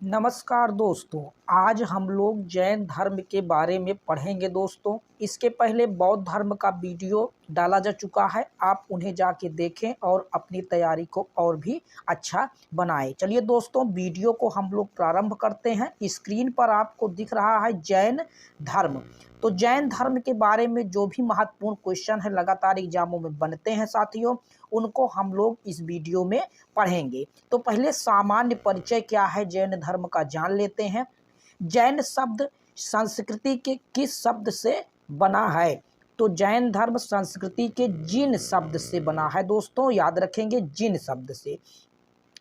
नमस्कार दोस्तों। आज हम लोग जैन धर्म के बारे में पढ़ेंगे दोस्तों। इसके पहले बौद्ध धर्म का वीडियो डाला जा चुका है, आप उन्हें जाके देखें और अपनी तैयारी को और भी अच्छा बनाएं। चलिए दोस्तों, वीडियो को हम लोग प्रारंभ करते हैं। स्क्रीन पर आपको दिख रहा है जैन धर्म। तो जैन धर्म के बारे में जो भी महत्वपूर्ण क्वेश्चन है लगातार एग्जामों में बनते हैं साथियों, उनको हम लोग इस वीडियो में पढ़ेंगे। तो पहले सामान्य परिचय क्या है जैन धर्म का जान लेते हैं। जैन शब्द संस्कृति के किस शब्द से बना है? तो जैन धर्म संस्कृति के जिन शब्द से बना है दोस्तों, याद रखेंगे जिन शब्द से।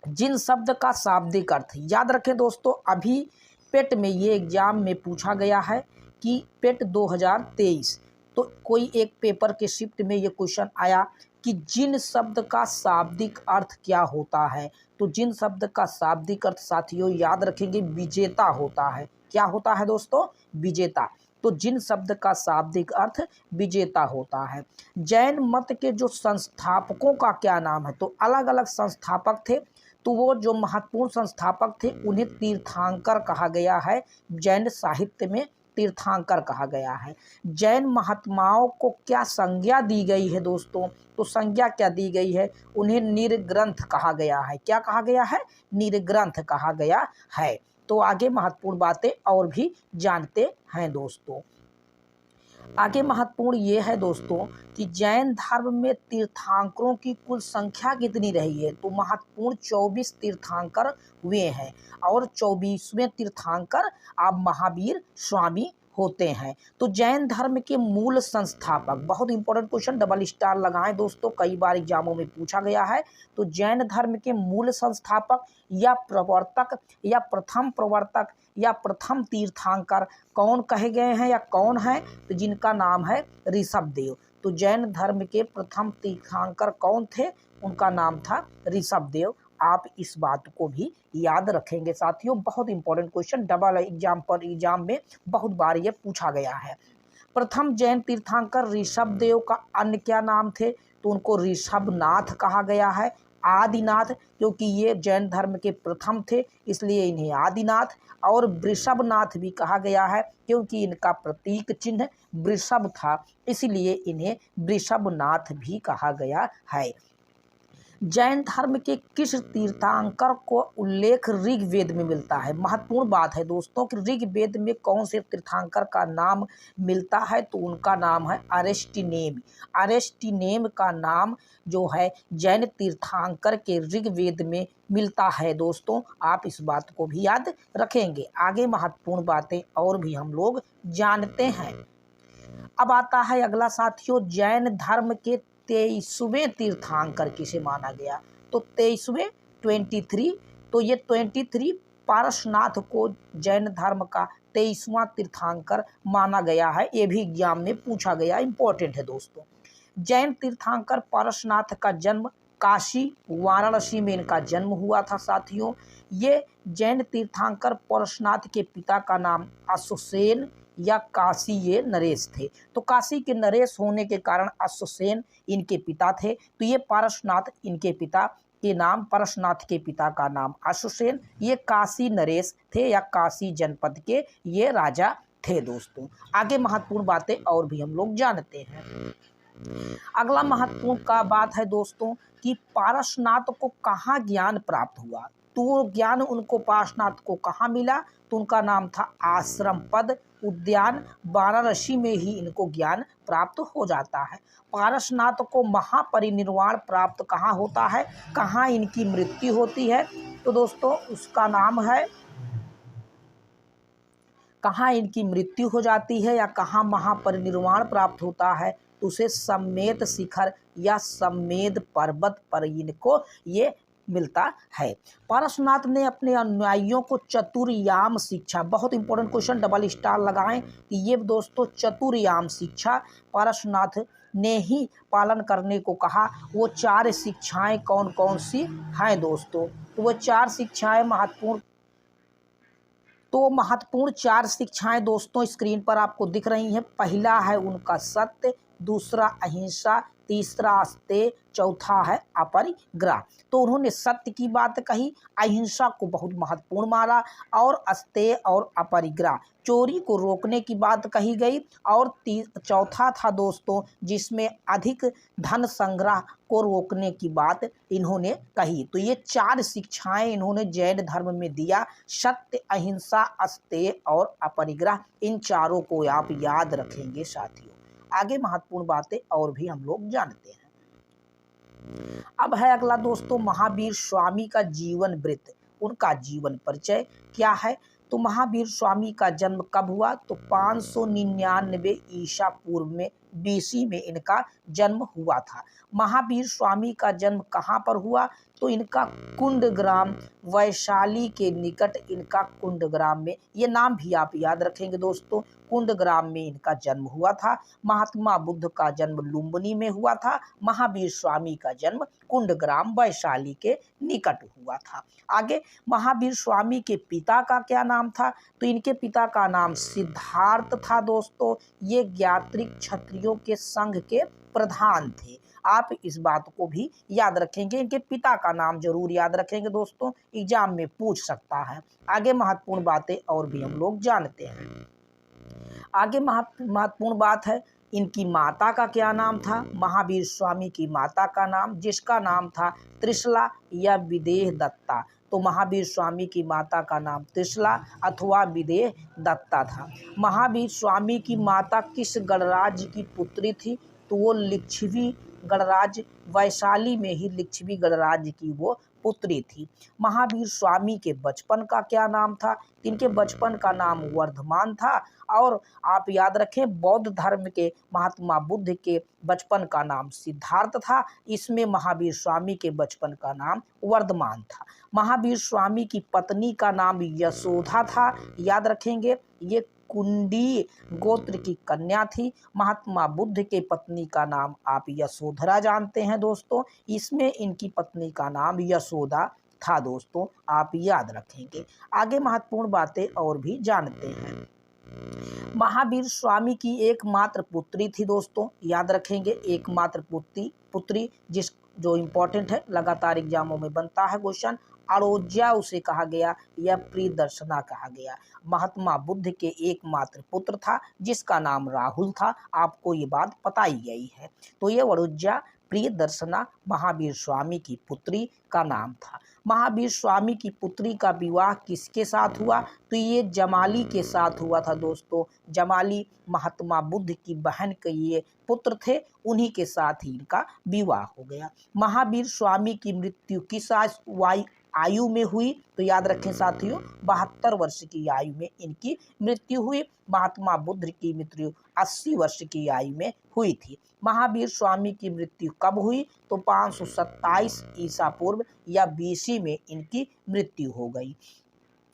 जिन शब्द का शाब्दिक अर्थ याद रखें दोस्तों। अभी पेट में ये एग्जाम में पूछा गया है कि पेट 2023, तो कोई एक पेपर के शिफ्ट में ये क्वेश्चन आया कि जिन शब्द का शाब्दिक अर्थ क्या होता है। तो जिन शब्द का शाब्दिक अर्थ साथियों याद रखेंगे विजेता होता है। क्या होता है दोस्तों? विजेता। तो जिन शब्द का शाब्दिक अर्थ विजेता होता है। जैन मत के जो संस्थापकों का क्या नाम है? तो अलग अलग संस्थापक थे, तो वो जो महत्वपूर्ण संस्थापक थे उन्हें तीर्थंकर कहा गया है। जैन साहित्य में तीर्थंकर कहा गया है। जैन महात्माओं को क्या संज्ञा दी गई है दोस्तों? तो संज्ञा क्या दी गई है? उन्हें निर्ग्रंथ कहा गया है। क्या कहा गया है? निर्ग्रंथ कहा गया है। तो आगे महत्वपूर्ण बातें और भी जानते हैं दोस्तों। आगे महत्वपूर्ण ये है दोस्तों कि जैन धर्म में तीर्थंकरों की कुल संख्या कितनी रही है? तो महत्वपूर्ण 24 तीर्थंकर हुए हैं और 24वें तीर्थंकर आप महावीर स्वामी होते हैं। तो जैन धर्म के मूल संस्थापक, बहुत इंपॉर्टेंट क्वेश्चन, डबल स्टार लगाएं दोस्तों, कई बार एग्जामों में पूछा गया है। तो जैन धर्म के मूल संस्थापक या प्रवर्तक या प्रथम प्रवर्तक या प्रथम तीर्थंकर कौन कहे गए हैं या कौन है? तो जिनका नाम है ऋषभदेव। तो जैन धर्म के प्रथम तीर्थंकर कौन थे? उनका नाम था ऋषभदेव। आप इस बात को भी याद रखेंगे साथियों, बहुत इंपॉर्टेंट क्वेश्चन, डबल एग्जाम में बहुत बार ये पूछा गया है। प्रथम जैन तीर्थंकर ऋषभदेव का अन्य क्या नाम थे? तो उनको ऋषभनाथ कहा गया है। आदिनाथ, क्योंकि ये जैन धर्म के प्रथम थे इसलिए इन्हें आदिनाथ, और वृषभनाथ भी कहा गया है क्योंकि इनका प्रतीक चिन्ह वृषभ था, इसलिए इन्हें वृषभनाथ भी कहा गया है। जैन धर्म के किस तीर्थंकर को उल्लेख ऋग्वेद में मिलता है? महत्वपूर्ण बात है दोस्तों कि ऋग्वेद में कौन से तीर्थंकर का नाम मिलता है? तो उनका नाम है अरेस्टिनेम। अरेस्टिनेम का नाम जो है जैन तीर्थंकर के ऋग्वेद में मिलता है दोस्तों, आप इस बात को भी याद रखेंगे। आगे महत्वपूर्ण बातें और भी हम लोग जानते हैं। अब आता है अगला साथियों, जैन धर्म के 23वें तीर्थंकर किसे माना गया? तो 23वें 23, तो ये 23 पारसनाथ को जैन धर्म का 23वां तीर्थंकर माना गया है। ये भी एग्जाम में पूछा गया, इंपॉर्टेंट है दोस्तों। जैन तीर्थंकर पारसनाथ का जन्म काशी वाराणसी में इनका जन्म हुआ था साथियों। ये जैन तीर्थंकर पारसनाथ के पिता का नाम अश्वसेन या काशी ये नरेश थे। तो काशी के नरेश होने के कारण अश्वसेन इनके पिता थे। तो ये पारसनाथ इनके पिता के नाम, पारसनाथ के पिता का नाम अश्वसेन, ये काशी नरेश थे या काशी जनपद के ये राजा थे दोस्तों। आगे महत्वपूर्ण बातें और भी हम लोग जानते हैं। अगला महत्वपूर्ण का बात है दोस्तों कि पारसनाथ को कहाँ ज्ञान प्राप्त हुआ? तो ज्ञान उनको पारसनाथ को कहाँ मिला? तो उनका नाम था आश्रम पद उद्यान, वाराणसी में ही इनको ज्ञान प्राप्त हो जाता है। पारसनाथ को महापरिनिर्वाण प्राप्त कहाँ होता है? कहाँ इनकी मृत्यु होती है? तो दोस्तों उसका नाम है, कहाँ इनकी मृत्यु हो जाती है या कहाँ महापरिनिर्वाण प्राप्त होता है? उसे सम्मेद शिखर या सम्मेद पर्वत पर इनको ये मिलता है। पारसनाथ ने अपने अनुयायियों को चतुर्याम शिक्षा, बहुत इंपॉर्टेंट क्वेश्चन, डबल स्टार लगाएं कि ये दोस्तों चतुर्याम शिक्षा पारसनाथ ने ही पालन करने को कहा। वो 4 शिक्षाएं कौन कौन सी हैं दोस्तों? तो वो 4 शिक्षाएं महत्वपूर्ण, तो महत्वपूर्ण 4 शिक्षाएं दोस्तों स्क्रीन पर आपको दिख रही हैं। पहला है उनका सत्य, दूसरा अहिंसा, तीसरा अस्तेय, चौथा है अपरिग्रह। तो उन्होंने सत्य की बात कही, अहिंसा को बहुत महत्वपूर्ण माना, और अस्तेय और अपरिग्रह चोरी को रोकने की बात कही गई, और चौथा था दोस्तों जिसमें अधिक धन संग्रह को रोकने की बात इन्होंने कही। तो ये 4 शिक्षाएं इन्होंने जैन धर्म में दिया, सत्य, अहिंसा, अस्तेय और अपरिग्रह। इन चारों को आप याद रखेंगे साथियों। आगे महत्वपूर्ण बातें और भी हम लोग जानते हैं। अब है अगला दोस्तों महावीर स्वामी का जीवन वृत्त, उनका जीवन परिचय क्या है। तो महावीर स्वामी का जन्म कब हुआ, तो 599 ईसा पूर्व में BC में इनका जन्म हुआ था। महावीर स्वामी का जन्म कहाँ पर हुआ, तो इनका कुंडग्राम, वैशाली के निकट इनका कुंडग्राम में, ये नाम भी आप याद रखेंगे दोस्तों, कुंडग्राम में इनका जन्म हुआ था। महात्मा बुद्ध का जन्म लुम्बिनी में हुआ था, महावीर स्वामी का जन्म कुंडग्राम वैशाली के निकट हुआ था। आगे महावीर स्वामी के पिता का क्या नाम था, तो इनके पिता का नाम सिद्धार्थ था दोस्तों। ये ज्ञात्रिक क्षत्रियों के संघ के प्रधान थे। आप इस बात को भी याद रखेंगे, इनके पिता का नाम जरूर याद रखेंगे दोस्तों, एग्जाम में पूछ सकता है। आगे महत्वपूर्ण बातें और भी हम लोग जानते हैं। आगे महत्वपूर्ण बात है, इनकी माता का क्या नाम था। महावीर स्वामी की माता का नाम, जिसका नाम था त्रिशला या विदेह दत्ता। तो महावीर स्वामी की माता का नाम त्रिशला अथवा विदेह दत्ता था। महावीर स्वामी की माता किस गणराज्य की पुत्री थी, तो वो लिच्छवी गणराज्य, वैशाली में ही लिच्छवी गणराज्य की वो पुत्री थी। महावीर स्वामी के बचपन का क्या नाम था, इनके बचपन का नाम वर्धमान था। और आप याद रखें बौद्ध धर्म के महात्मा बुद्ध के बचपन का नाम सिद्धार्थ था, इसमें महावीर स्वामी के बचपन का नाम वर्धमान था। महावीर स्वामी की पत्नी का नाम यशोधा था, याद रखेंगे, ये कुंडी गोत्र की कन्या थी। महात्मा बुद्ध के पत्नी का नाम आप यशोधरा जानते हैं दोस्तों, इसमें इनकी पत्नी का नाम यशोदा था दोस्तों, आप याद रखेंगे। आगे महत्वपूर्ण बातें और भी जानते हैं। महावीर स्वामी की एकमात्र पुत्री थी दोस्तों, याद रखेंगे, एकमात्र पुत्री जो इम्पोर्टेंट है, लगातार एग्जामों में बनता है क्वेश्चन। अरोज्या उसे कहा गया या प्रियदर्शना कहा गया। महात्मा बुद्ध के एकमात्र पुत्र था जिसका नाम राहुल था, आपको ये बात बताई गई है। तो ये अरोज्या प्रियदर्शना महावीर स्वामी की पुत्री का नाम था। महावीर स्वामी की पुत्री का विवाह किसके साथ हुआ, तो ये जमाली के साथ हुआ था दोस्तों। जमाली महात्मा बुद्ध की बहन के ये पुत्र थे, उन्हीं के साथ ही इनका विवाह हो गया। महावीर स्वामी की मृत्यु किस आयु में हुई, तो याद रखें साथियों 72 वर्ष की आयु में इनकी मृत्यु हुई। महात्मा बुद्ध की मृत्यु 80 वर्ष की आयु में हुई थी। महावीर स्वामी की मृत्यु कब हुई, तो 527 ईसा पूर्व या BC में इनकी मृत्यु हो गई।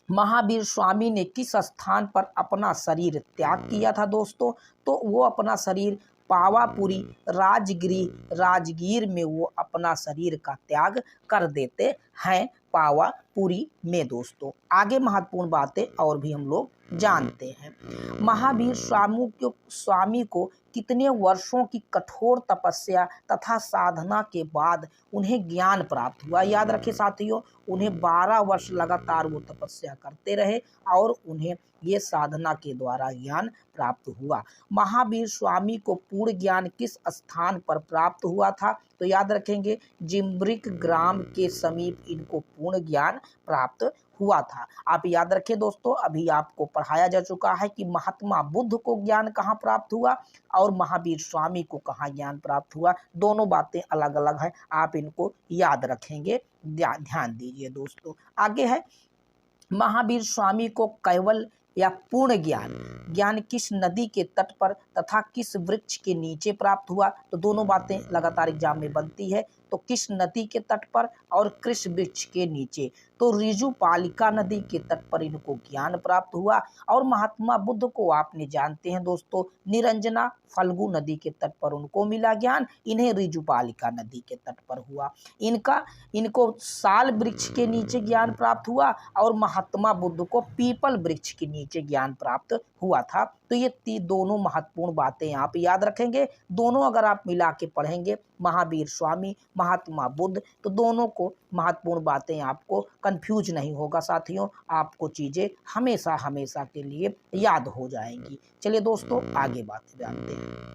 महावीर स्वामी ने किस स्थान पर अपना शरीर त्याग किया था दोस्तों, तो वो अपना शरीर पावापुरी राजगीर में वो अपना शरीर का त्याग कर देते हैं, पावापुरी में दोस्तों। आगे महत्वपूर्ण बातें और भी हम लोग जानते हैं। महावीर स्वामी को कितने वर्षों की कठोर तपस्या तथा साधना के बाद उन्हें ज्ञान प्राप्त हुआ, याद रखें साथियों, उन्हें 12 वर्ष लगातार वो तपस्या करते रहे और उन्हें ये साधना के द्वारा ज्ञान प्राप्त हुआ। महावीर स्वामी को पूर्ण ज्ञान किस स्थान पर प्राप्त हुआ था, तो याद रखेंगे जिम्ब्रिक ग्राम के समीप इनको पूर्ण ज्ञान प्राप्त हुआ था। आप याद रखें दोस्तों, अभी आपको पढ़ाया जा चुका है कि महात्मा बुद्ध को ज्ञान कहाँ प्राप्त हुआ और महावीर स्वामी को कहाँ ज्ञान प्राप्त हुआ, दोनों बातें अलग अलग हैं, आप इनको याद रखेंगे, ध्यान दीजिए दोस्तों। आगे है महावीर स्वामी को केवल या पूर्ण ज्ञान किस नदी के तट पर तथा किस वृक्ष के नीचे प्राप्त हुआ, तो दोनों बातें लगातार एग्जाम में बनती है। तो किस नदी के तट पर और किस वृक्ष के नीचे, तो ऋजुपालिका नदी के तट पर इनको ज्ञान प्राप्त हुआ। और महात्मा बुद्ध को आपने जानते हैं दोस्तों, निरंजना फल्गु नदी के तट पर उनको मिला ज्ञान, इन्हें ऋजुपालिका नदी के तट पर हुआ। इनको साल वृक्ष के नीचे ज्ञान प्राप्त हुआ और महात्मा बुद्ध को पीपल वृक्ष के नीचे ज्ञान प्राप्त हुआ था। तो ये दोनों महत्वपूर्ण बातें आप याद रखेंगे। दोनों अगर आप मिला के पढ़ेंगे, महावीर स्वामी, महात्मा बुद्ध, तो दोनों को महत्वपूर्ण बातें आपको कंफ्यूज नहीं होगा साथियों, आपको चीज़ें हमेशा हमेशा के लिए याद हो जाएंगी। चलिए दोस्तों आगे बात जानते हैं।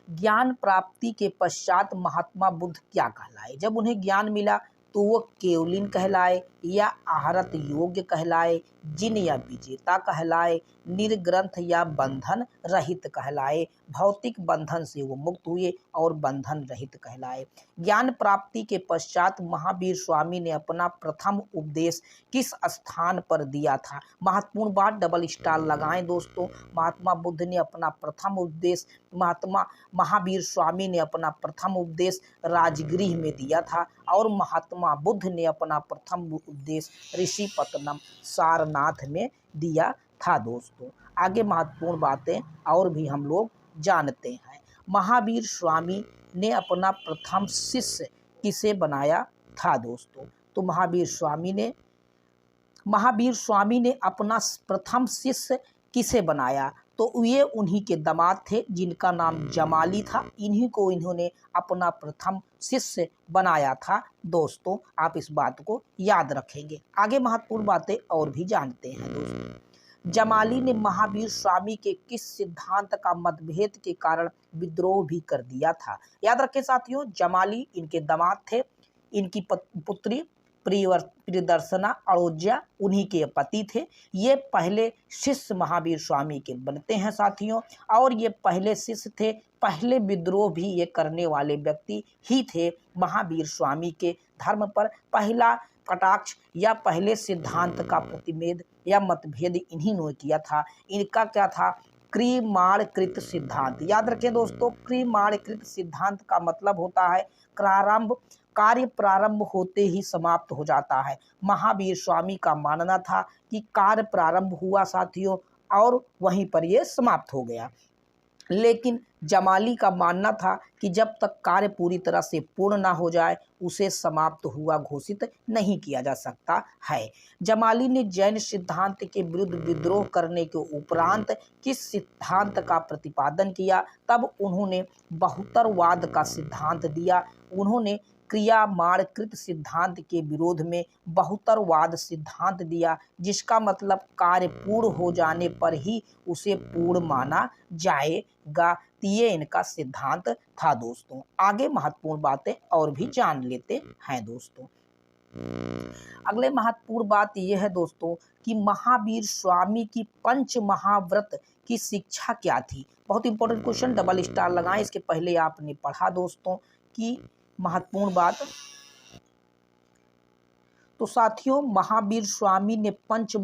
ज्ञान प्राप्ति के पश्चात महात्मा बुद्ध क्या कहलाए? जब उन्हें ज्ञान मिला तो वो केवलिन कहलाए या आहरत योग्य कहलाए, जिन या विजेता कहलाए, निर्ग्रंथ या बंधन रहित कहलाए, भौतिक बंधन से वो मुक्त हुए और बंधन रहित कहलाए। ज्ञान प्राप्ति के पश्चात महावीर स्वामी ने अपना प्रथम उपदेश किस स्थान पर दिया था? महत्वपूर्ण बात, डबल स्टार लगाएं दोस्तों। महात्मा बुद्ध ने अपना प्रथम उपदेश महावीर स्वामी ने अपना प्रथम उपदेश राजगृह में दिया था और महात्मा बुद्ध ने अपना प्रथम उपदेश ऋषिपत्तनम सारनाथ में दिया था दोस्तों। आगे महत्वपूर्ण बातें और भी हम लोग जानते हैं। महावीर स्वामी ने अपना प्रथम शिष्य किसे बनाया था दोस्तों? तो महावीर स्वामी ने अपना प्रथम शिष्य किसे बनाया? तो ये उन्हीं के दामाद थे जिनका नाम जमाली था। इन्हीं को इन्होंने अपना प्रथम शिष्य बनाया था दोस्तों, आप इस बात को याद रखेंगे। आगे महत्वपूर्ण बातें और भी जानते हैं दोस्तों। जमाली ने महावीर स्वामी के किस सिद्धांत का मतभेद के कारण विद्रोह भी कर दिया था? याद रखें साथियों, जमाली इनके दामाद थे, इनकी पुत्री प्रियदर्शना अड़ोज्या उन्हीं के पति थे। ये पहले शिष्य महावीर स्वामी के बनते हैं साथियों, और ये पहले शिष्य थे, पहले विद्रोह भी ये करने वाले व्यक्ति ही थे। महावीर स्वामी के धर्म पर पहला कटाक्ष या पहले सिद्धांत का प्रतिमेद या मतभेद इन्हीं ने किया था। इनका क्या था? क्रिमाणकृत सिद्धांत। याद रखें दोस्तों, क्रिमाणकृत सिद्धांत का मतलब होता है कार्य प्रारंभ होते ही समाप्त हो जाता है। महावीर स्वामी का मानना था कि कार्य प्रारंभ हुआ साथियों और वहीं पर यह समाप्त हो गया, लेकिन जमाली का मानना था कि जब तक कार्य पूरी तरह से पूर्ण ना हो जाए उसे समाप्त हुआ घोषित नहीं किया जा सकता है। जमाली ने जैन सिद्धांत के विरुद्ध विद्रोह करने के उपरांत किस सिद्धांत का प्रतिपादन किया? तब उन्होंने बहुतरवाद का सिद्धांत दिया। उन्होंने क्रियामाणकृत सिद्धांत के विरोध में बहुतरवाद सिद्धांत दिया, जिसका मतलब कार्य पूर्ण हो जाने पर ही उसे पूर्ण माना जाएगा। ये इनका सिद्धांत था दोस्तों। आगे महत्वपूर्ण बातें और भी जान लेते हैं दोस्तों। अगले महत्वपूर्ण बात यह है दोस्तों कि महावीर स्वामी की पंच महाव्रत की शिक्षा क्या थी? बहुत इंपॉर्टेंट क्वेश्चन, डबल स्टार लगाएं। इसके पहले आपने पढ़ा दोस्तों कि महत्वपूर्ण बात, तो साथियों महावीर स्वामी ने पंच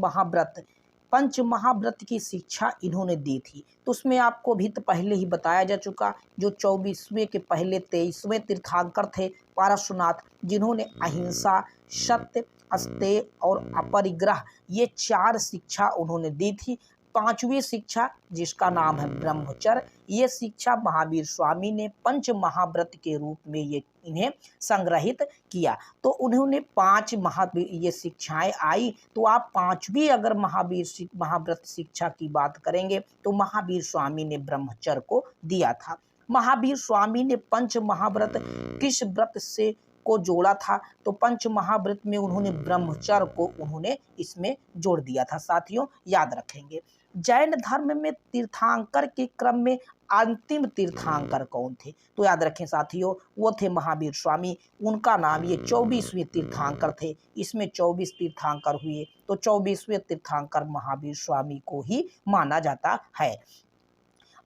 महाव्रत की शिक्षा इन्होंने दी थी। तो उसमें आपको भी तो पहले ही बताया जा चुका, जो 24वें के पहले 23वें तीर्थंकर थे पारशुनाथ, जिन्होंने अहिंसा, सत्य, अस्तेय और अपरिग्रह ये 4 शिक्षा उन्होंने दी थी। 5वीं शिक्षा जिसका नाम है ब्रह्मचर्य, ये शिक्षा महावीर स्वामी ने पंच महाव्रत के रूप में ये इन्हें संग्रहित किया। तो उन्होंने 5 ये शिक्षाएं आई। तो आप 5वीं अगर महाव्रत शिक्षा की बात करेंगे तो महावीर स्वामी ने ब्रह्मचर्य को दिया था। महावीर स्वामी ने पंच महाव्रत किस व्रत से को जोड़ा था? तो पंच महाव्रत में उन्होंने ब्रह्मचर्य को उन्होंने इसमें जोड़ दिया था साथियों, याद रखेंगे। जैन धर्म में तीर्थंकर के क्रम में अंतिम तीर्थंकर कौन थे? तो याद रखें साथियों, वो थे महावीर स्वामी। उनका नाम ये 24वें तीर्थंकर थे। इसमें 24 तीर्थंकर हुए, तो 24वें तीर्थंकर महावीर स्वामी को ही माना जाता है।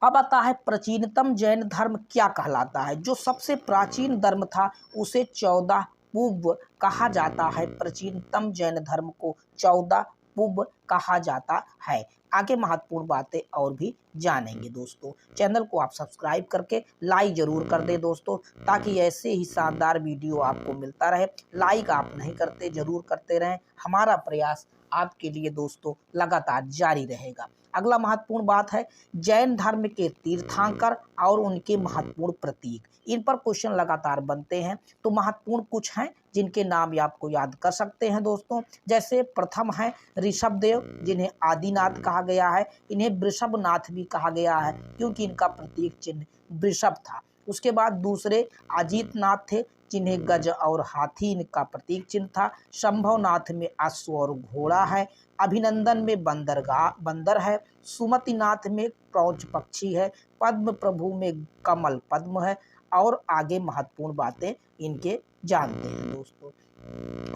अब आता है प्राचीनतम जैन धर्म क्या कहलाता है? जो सबसे प्राचीन धर्म था उसे 14 पूर्व कहा जाता है। प्राचीनतम जैन धर्म को 14 पूर्व कहा जाता है। आगे महत्वपूर्ण बातें और भी जानेंगे दोस्तों। चैनल को आप सब्सक्राइब करके लाइक जरूर कर दें दोस्तों, ताकि ऐसे ही शानदार वीडियो आपको मिलता रहे। लाइक आप नहीं करते, जरूर करते रहें। हमारा प्रयास आपके लिए दोस्तों लगातार जारी रहेगा। अगला महत्वपूर्ण बात है जैन धर्म के तीर्थंकर और उनके महत्वपूर्ण प्रतीक। इन पर क्वेश्चन लगातार बनते हैं, तो महत्वपूर्ण कुछ हैं जिनके नाम ये आपको याद कर सकते हैं दोस्तों। जैसे प्रथम है ऋषभदेव, जिन्हें आदिनाथ कहा गया है। इन्हें वृषभनाथ भी कहा गया है क्योंकि इनका प्रतीक चिन्ह वृषभ था। उसके बाद दूसरे अजीतनाथ थे, जिन्हें गज और हाथी इनका प्रतीक चिन्ह था। शंभवनाथ में अश्व और घोड़ा है। अभिनंदन में बंदर है। सुमतिनाथ में क्रौच पक्षी है। पद्म प्रभु में कमल पद्म है। और आगे महत्वपूर्ण बातें इनके जानते हैं दोस्तों।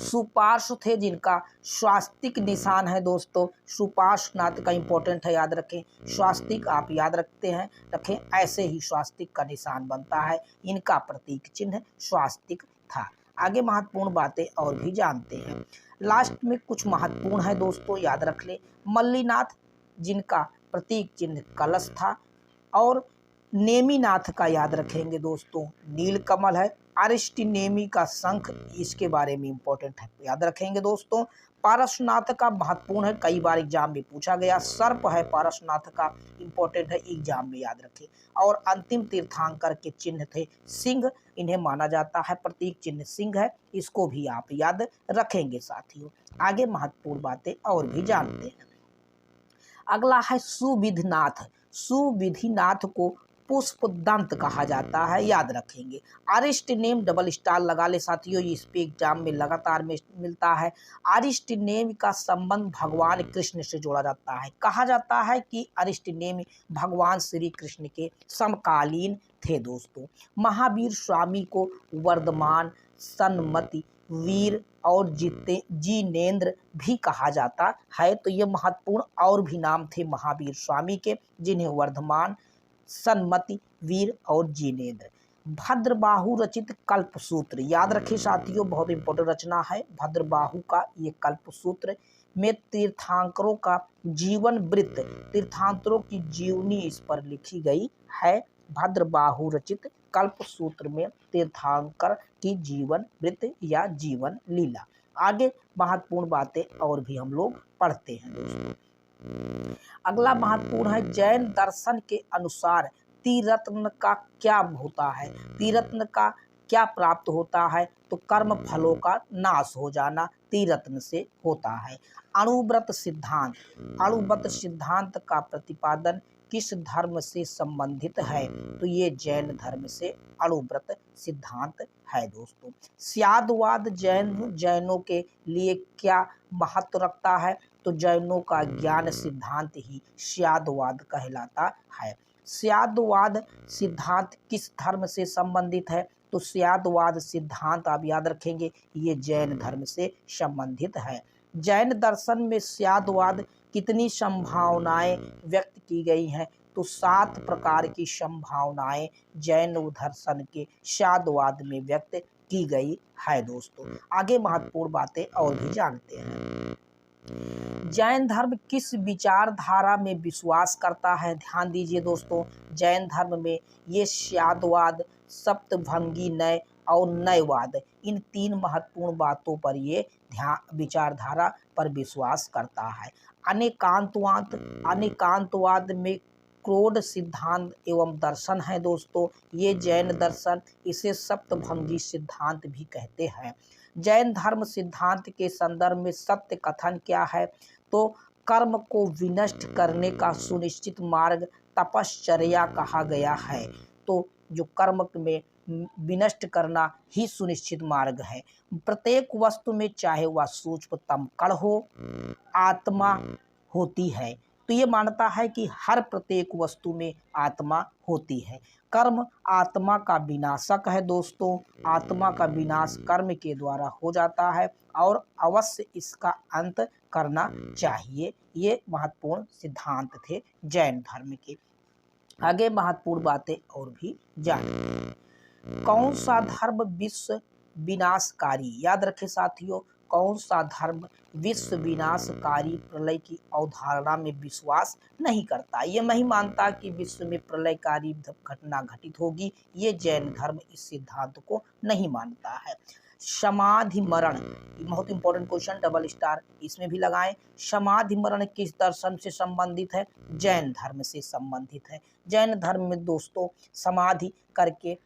सुपार्श्व थे, जिनका स्वास्तिक निशान है दोस्तों। सुपार्श्वनाथ का इंपॉर्टेंट है, याद रखें। स्वास्तिक आप याद रखें, ऐसे ही स्वास्तिक का निशान बनता है। इनका प्रतीक चिन्ह स्वास्तिक था। आगे महत्वपूर्ण बातें और भी जानते हैं। लास्ट में कुछ महत्वपूर्ण है दोस्तों, याद रख ले। मल्लीनाथ, जिनका प्रतीक चिन्ह कलश था। और नेमिनाथ का याद रखेंगे दोस्तों, नीलकमल है। अरिष्टनेमि का शंख, इसके बारे में इंपॉर्टेंट है, याद रखेंगे दोस्तों। पारसनाथ का महत्वपूर्ण है, कई बार एग्जाम में पूछा गया। सर्प है पारसनाथ का, इंपॉर्टेंट है, एग्जाम में याद रखें। और अंतिम तीर्थंकर के चिन्ह थे सिंह, इन्हें माना जाता है प्रतीक चिन्ह सिंह है, इसको भी आप याद रखेंगे साथियों। आगे महत्वपूर्ण बातें और भी जानते हैं। अगला है सुविधिनाथ। सुविधिनाथ को पुष्पदंत कहा जाता है, याद रखेंगे। अरिष्ट नेम डबल स्टार लगा ले साथियों, इस पे एग्जाम में लगातार में मिलता है। अरिष्ट नेम का संबंध भगवान कृष्ण से जोड़ा जाता है। कहा जाता है कि अरिष्ट नेम भगवान श्री कृष्ण के समकालीन थे दोस्तों। महावीर स्वामी को वर्धमान, सन्मति, वीर और जिनेंद्र भी कहा जाता है। तो ये महत्वपूर्ण और भी नाम थे महावीर स्वामी के, जिन्हें वर्धमान, सन्मति, वीर और जिनेंद्र। भद्रबाहु रचित कल्पसूत्र, याद रखिए साथियों, बहुत इंपॉर्टेंट रचना है भद्रबाहु का ये कल्पसूत्र में तीर्थंकरों का जीवन वृत्त, तीर्थंकरों की जीवनी इस पर लिखी गई है। भद्रबाहु रचित कल्पसूत्र में तीर्थंकर की जीवन वृत्त या जीवन लीला। आगे महत्वपूर्ण बातें और भी हम लोग पढ़ते हैं दोस्तों। अगला महत्वपूर्ण है जैन दर्शन के अनुसार त्रिरत्न का क्या होता है। त्रिरत्न का क्या प्राप्त होता है, तो कर्म फलों का नाश हो जाना त्रिरत्न से होता है। अणुव्रत सिद्धांत, अणुव्रत सिद्धांत का प्रतिपादन किस धर्म से संबंधित है, तो ये जैन धर्म से अणुव्रत सिद्धांत है दोस्तों। स्यादवाद जैनों के लिए क्या महत्व रखता है, तो जैनों का ज्ञान सिद्धांत ही स्यादवाद कहलाता है। स्यादवाद सिद्धांत किस धर्म से संबंधित है, तो स्यादवाद सिद्धांत आप याद रखेंगे, ये जैन धर्म से संबंधित है। जैन दर्शन में स्यादवाद कितनी संभावनाएं व्यक्त की गई हैं, तो 7 प्रकार की संभावनाएं जैन दर्शन के स्यादवाद में व्यक्त की गई है दोस्तों। आगे महत्वपूर्ण बातें और भी जानते हैं। जैन धर्म किस विचारधारा में विश्वास करता है, ध्यान दीजिए दोस्तों। जैन धर्म में ये स्यादवाद, सप्तभंगी नय और नयवाद, इन 3 महत्वपूर्ण बातों पर ये विचारधारा पर विश्वास करता है। अनेकांतवाद में क्रोध सिद्धांत एवं दर्शन है दोस्तों, ये जैन दर्शन, इसे सप्तभंगी सिद्धांत भी कहते हैं। जैन धर्म सिद्धांत के संदर्भ में सत्य कथन क्या है, तो कर्म को विनष्ट करने का सुनिश्चित मार्ग तपश्चर्या कहा गया है। तो जो कर्म में विनष्ट करना ही सुनिश्चित मार्ग है। प्रत्येक वस्तु में चाहे वह सूक्ष्मतम कण हो, आत्मा होती है। तो ये मानता है कि हर प्रत्येक वस्तु में आत्मा होती है। कर्म आत्मा का विनाशक है दोस्तों, आत्मा का विनाश कर्म के द्वारा हो जाता है और अवश्य इसका अंत करना चाहिए। ये महत्वपूर्ण सिद्धांत थे जैन धर्म के। आगे महत्वपूर्ण बातें और भी जानें। कौन सा धर्म विश्व विनाशकारी, याद रखें साथियों, कौन सा धर्म विश्व विनाशकारी प्रलय की अवधारणा में विश्वास नहीं करता, ये नहीं मानता कि विश्व में प्रलयकारी घटना घटित होगी। ये जैन धर्म इस सिद्धांत को नहीं मानता है। समाधि मरण, बहुत इंपॉर्टेंट क्वेश्चन, डबल स्टार इसमें भी लगाएं। समाधि मरण किस दर्शन से संबंधित है, जैन धर्म से संबंधित है। जैन धर्म में दोस्तों समाधि करके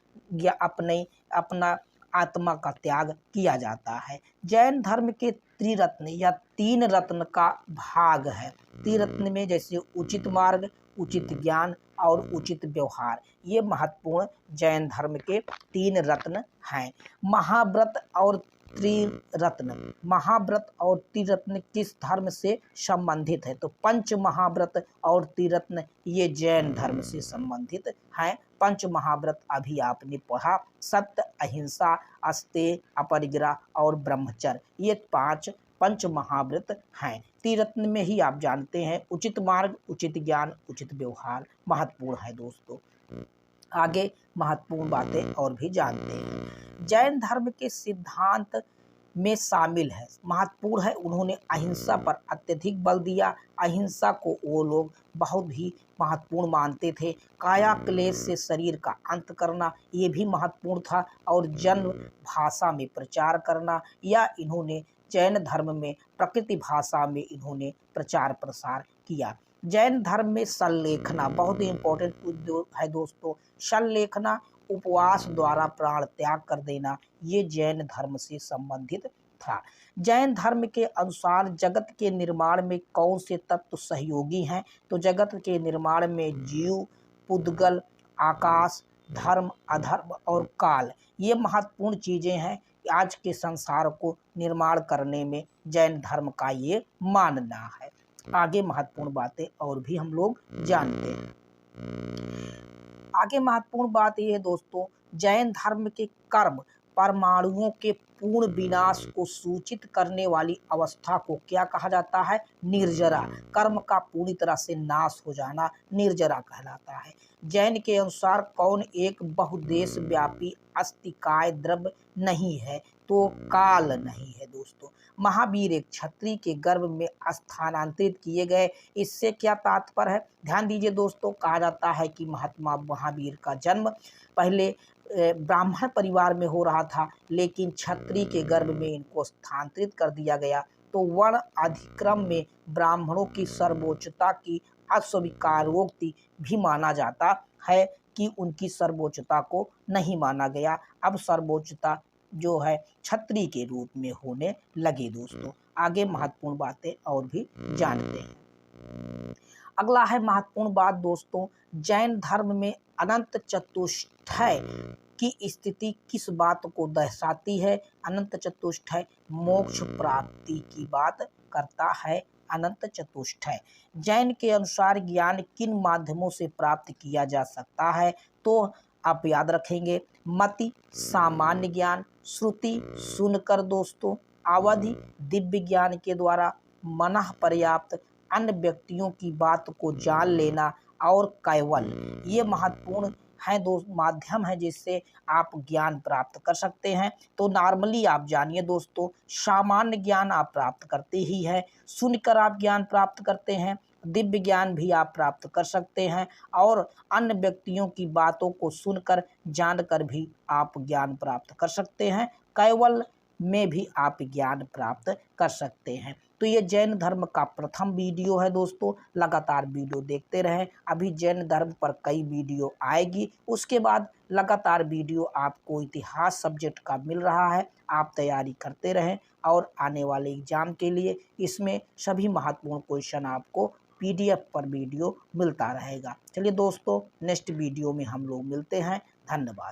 अपना आत्मा का त्याग किया जाता है। जैन धर्म के त्रिरत्न या 3 रत्न का भाग है। त्रिरत्न में जैसे उचित मार्ग, उचित ज्ञान और उचित व्यवहार, ये महत्वपूर्ण जैन धर्म के 3 रत्न हैं। महाव्रत और त्रिरत्न, महाव्रत और त्रिरत्न किस धर्म से संबंधित है? तो पंच महाव्रत और त्रिरत्न ये जैन धर्म से संबंधित हैं। पंच महाव्रत अभी आपने पढ़ा, सत्य, अहिंसा, अस्तेय, अपरिग्रह और ब्रह्मचर्य, ये 5 पंच महाव्रत हैं। त्रिरत्न में ही आप जानते हैं उचित मार्ग, उचित ज्ञान, उचित व्यवहार महत्वपूर्ण है दोस्तों। आगे महत्वपूर्ण बातें और भी जानते हैं। जैन धर्म के सिद्धांत में शामिल है, महत्वपूर्ण है, उन्होंने अहिंसा पर अत्यधिक बल दिया। अहिंसा को वो लोग बहुत ही महत्वपूर्ण मानते थे। काया क्लेश से शरीर का अंत करना ये भी महत्वपूर्ण था, और जन्म भाषा में प्रचार करना, या इन्होंने जैन धर्म में प्रकृति भाषा में इन्होंने प्रचार प्रसार किया। जैन धर्म में संलेखना बहुत ही इम्पोर्टेंट उद्योग है दोस्तों। संलेखना, उपवास द्वारा प्राण त्याग कर देना, ये जैन धर्म से संबंधित था। जैन धर्म के अनुसार जगत के निर्माण में कौन से तत्व सहयोगी हैं? तो जगत के निर्माण में जीव, पुद्गल, आकाश, धर्म, अधर्म और काल, ये महत्वपूर्ण चीजें हैं। आज के संसार को निर्माण करने में जैन धर्म का ये मानना है। आगे महत्वपूर्ण बातें और भी हम लोग जानते हैं। आगे महत्वपूर्ण बात यह है दोस्तों, जैन धर्म के कर्म परमाणुओं के पूर्ण विनाश को सूचित करने वाली अवस्था को क्या कहा जाता है? निर्जरा। कर्म का पूरी तरह से नाश हो जाना निर्जरा कहलाता है। जैन के अनुसार कौन एक बहुदेश व्यापी अस्तिकाय द्रव्य नहीं है? तो काल नहीं है दोस्तों। महावीर एक क्षत्रिय के गर्भ में स्थानांतरित किए गए, इससे क्या तात्पर्य है? ध्यान दीजिए दोस्तों, कहा जाता है कि महात्मा महावीर का जन्म पहले ब्राह्मण परिवार में हो रहा था, लेकिन क्षत्रिय के गर्भ में इनको स्थानांतरित कर दिया गया। तो वर्ण अधिक्रम में ब्राह्मणों की सर्वोच्चता की अस्वीकारोक्ति भी माना जाता है कि उनकी सर्वोच्चता को नहीं माना गया। अब सर्वोच्चता जो है क्षत्रिय के रूप में होने लगे दोस्तों। आगे महत्वपूर्ण बातें और भी जानते हैं। अगला है महत्वपूर्ण बात दोस्तों, जैन धर्म में अनंत चतुष्टय की स्थिति किस बात को दर्शाती है? अनंत चतुष्टय मोक्ष प्राप्ति की बात करता है। अनंत चतुष्टय जैन के अनुसार ज्ञान किन माध्यमों से प्राप्त किया जा सकता है? तो आप याद रखेंगे, मति सामान्य ज्ञान, श्रुति सुनकर दोस्तों, अवधि दिव्य ज्ञान के द्वारा, मनः पर्याप्त अन्य व्यक्तियों की बात को जान लेना, और कैवल, ये महत्वपूर्ण है दोस्त माध्यम है जिससे आप ज्ञान प्राप्त कर सकते हैं। तो नॉर्मली आप जानिए दोस्तों, सामान्य ज्ञान आप प्राप्त करते ही हैं, सुनकर आप ज्ञान प्राप्त करते हैं, दिव्य ज्ञान भी आप प्राप्त कर सकते हैं, और अन्य व्यक्तियों की बातों को सुनकर जानकर भी आप ज्ञान प्राप्त कर सकते हैं। कैवल में भी आप ज्ञान प्राप्त कर सकते हैं। तो ये जैन धर्म का प्रथम वीडियो है दोस्तों। लगातार वीडियो देखते रहें, अभी जैन धर्म पर कई वीडियो आएगी। उसके बाद लगातार वीडियो आपको इतिहास सब्जेक्ट का मिल रहा है, आप तैयारी करते रहें, और आने वाले एग्जाम के लिए इसमें सभी महत्वपूर्ण क्वेश्चन आपको PDF पर वीडियो मिलता रहेगा। चलिए दोस्तों, नेक्स्ट वीडियो में हम लोग मिलते हैं। धन्यवाद।